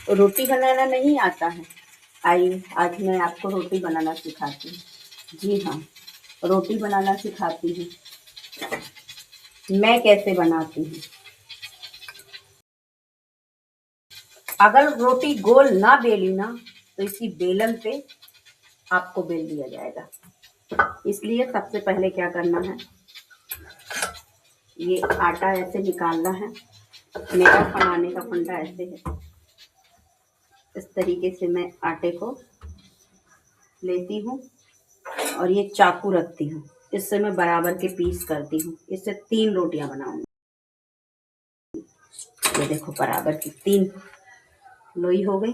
रोटी बनाना नहीं आता है? आइए आज मैं आपको रोटी बनाना सिखाती हूँ। जी हाँ, रोटी बनाना सिखाती हूँ। मैं कैसे बनाती हूँ। अगर रोटी गोल ना बेली ना तो इसी बेलन पे आपको बेल दिया जाएगा। इसलिए सबसे पहले क्या करना है, ये आटा ऐसे निकालना है। मेरा बनाने का फंडा ऐसे है। इस तरीके से मैं आटे को लेती हूँ और ये चाकू रखती हूँ। इससे मैं बराबर के पीस करती हूँ। इससे 3 रोटियां बनाऊंगी। ये देखो बराबर की 3 लोई हो गई।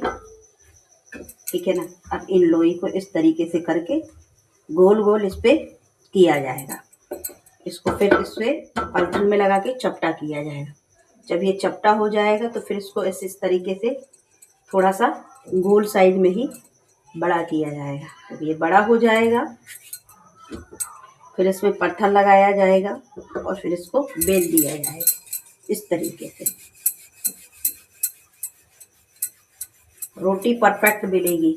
ठीक है ना। अब इन लोई को इस तरीके से करके गोल गोल इस पे किया जाएगा। इसको फिर इससे पलथन में लगा के चपटा किया जाएगा। जब ये चपटा हो जाएगा तो फिर इसको इस तरीके से थोड़ा सा गोल साइज में ही बड़ा किया जाएगा। जब ये बड़ा हो जाएगा फिर इसमें पत्थर लगाया जाएगा और फिर इसको बेल दिया जाएगा। इस तरीके से रोटी परफेक्ट बेलेगी।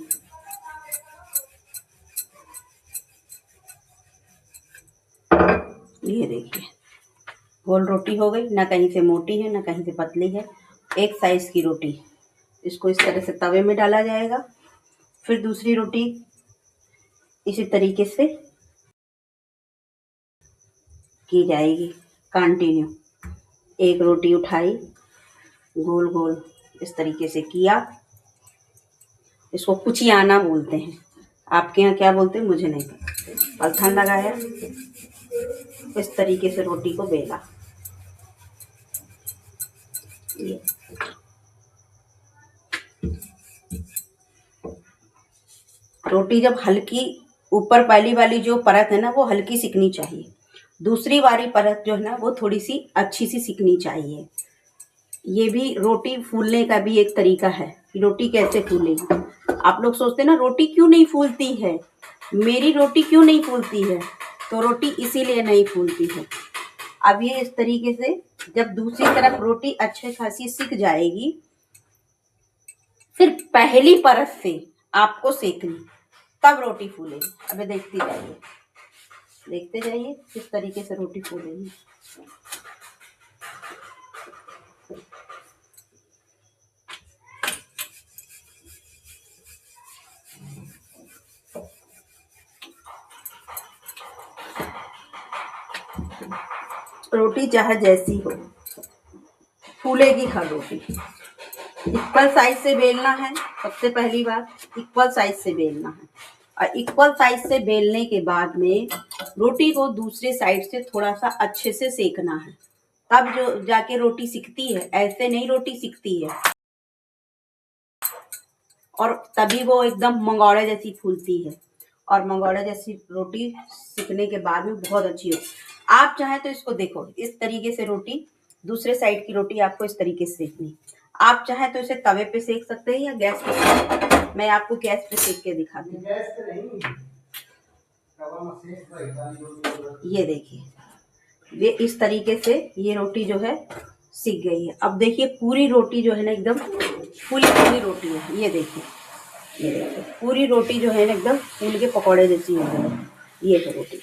ये देखिए गोल रोटी हो गई। ना कहीं से मोटी है ना कहीं से पतली है, एक साइज की रोटी। इसको इस तरह से तवे में डाला जाएगा। फिर दूसरी रोटी इसी तरीके से की जाएगी कंटिन्यू। एक रोटी उठाई, गोल गोल इस तरीके से किया। इसको कुचियाना बोलते हैं। आपके यहाँ क्या बोलते हैं मुझे नहीं पता। पलथन लगाया, इस तरीके से रोटी को बेला। ये रोटी जब हल्की, ऊपर पहली वाली जो परत है ना वो हल्की सिकनी चाहिए। दूसरी वाली परत जो है ना वो थोड़ी सी अच्छी सी सिकनी चाहिए। ये भी रोटी फूलने का भी एक तरीका है कि रोटी कैसे फूलेगी। आप लोग सोचते हैं ना रोटी क्यों नहीं फूलती है, मेरी रोटी क्यों नहीं फूलती है, तो रोटी इसीलिए नहीं फूलती है। अब ये इस तरीके से जब दूसरी तरफ रोटी अच्छे खासी सिक जाएगी फिर पहली परत से आपको सेकनी, तब रोटी फूलेगी। अबे देखते जाइए किस तरीके से रोटी फूलेगी। रोटी चाहे जैसी हो फूलेगी हर रोटी। इक्वल साइज से बेलना है। सबसे पहली बात इक्वल साइज से बेलना है और इक्वल साइज से बेलने के बाद में रोटी को दूसरे साइड से थोड़ा सा अच्छे से सेकना है, तब जो जाके रोटी सिकती है। ऐसे नहीं रोटी सिकती है और तभी वो एकदम मंगोड़े जैसी फूलती है। और मंगोड़े जैसी रोटी सिकने के बाद में बहुत अच्छी हो। आप चाहे तो इसको देखो इस तरीके से रोटी, दूसरे साइड की रोटी आपको इस तरीके से सेकनी। आप चाहे तो इसे तवे पे सेक सकते हैं या गैस पे। मैं आपको गैस पे सेक के दिखाती हूँ। ये देखिए ये इस तरीके से ये रोटी जो है सिक गई है। अब देखिए पूरी रोटी जो है ना एकदम फूली रोटी है। ये देखिए पूरी रोटी जो है ना एकदम फूल के पकौड़े जैसी हो गई है। ये है रोटी।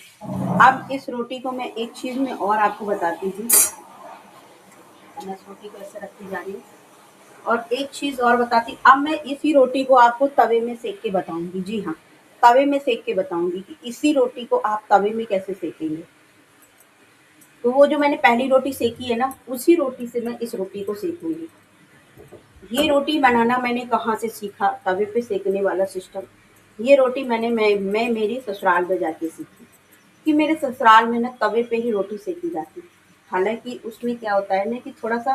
अब इस रोटी को मैं एक चीज में और आपको बताती हूँ। मैं इस रोटी को ऐसे रखती जा रही हूँ और एक चीज और बताती। अब मैं इसी रोटी को आपको तवे में सेक के बताऊंगी। जी हाँ, तवे में सेक के बताऊंगी कि इसी रोटी को आप तवे में कैसे सेकेंगे। तो वो जो मैंने पहली रोटी सेकी है ना उसी रोटी से मैं इस रोटी को सेकूंगी। ये रोटी बनाना मैंने कहाँ से सीखा, तवे पे सेकने वाला सिस्टम। ये रोटी मैं मेरी ससुराल में जाके सीखी कि मेरे ससुराल में ना तवे पे ही रोटी सेकी जाती। हालांकि उसमें क्या होता है ना कि थोड़ा सा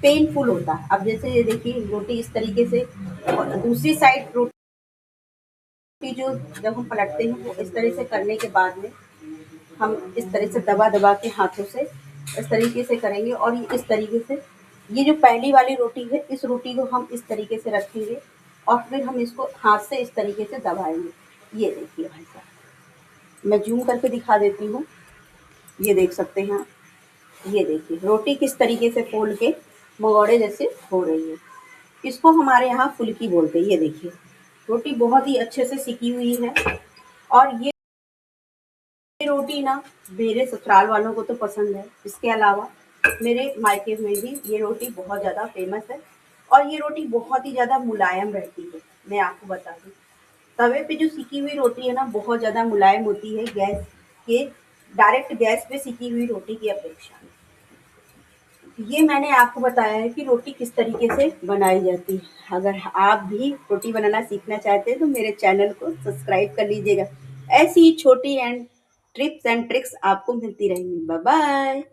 पेनफुल होता है। अब जैसे ये देखिए रोटी इस तरीके से और दूसरी साइड रोटी जो जब हम पलटते हैं वो इस तरह से करने के बाद में हम इस तरह से दबा दबा के हाथों से इस तरीके से करेंगे। और ये इस तरीके से ये जो पहली वाली रोटी है इस रोटी को हम इस तरीके से रखेंगे और फिर हम इसको हाथ से इस तरीके से दबाएंगे। ये देखिए भाई साहब, मैं जूम करके दिखा देती हूँ। ये देख सकते हैं आप। ये देखिए रोटी किस तरीके से फूल के मंगोड़े जैसे हो रही है। इसको हमारे यहाँ फुल्की बोलते हैं। ये देखिए रोटी बहुत ही अच्छे से सिकी हुई है। और ये रोटी ना मेरे ससुराल वालों को तो पसंद है, इसके अलावा मेरे मायके में भी ये रोटी बहुत ज़्यादा फेमस है। और ये रोटी बहुत ही ज़्यादा मुलायम रहती है। मैं आपको बता दूँ, तवे पे जो सिकी हुई रोटी है ना बहुत ज़्यादा मुलायम होती है गैस के डायरेक्ट गैस पे सिकी हुई रोटी की अपेक्षा। ये मैंने आपको बताया है कि रोटी किस तरीके से बनाई जाती है। अगर आप भी रोटी बनाना सीखना चाहते हैं तो मेरे चैनल को सब्सक्राइब कर लीजिएगा। ऐसी ही छोटी एंड टिप्स एंड ट्रिक्स आपको मिलती रहेंगी। Bye bye.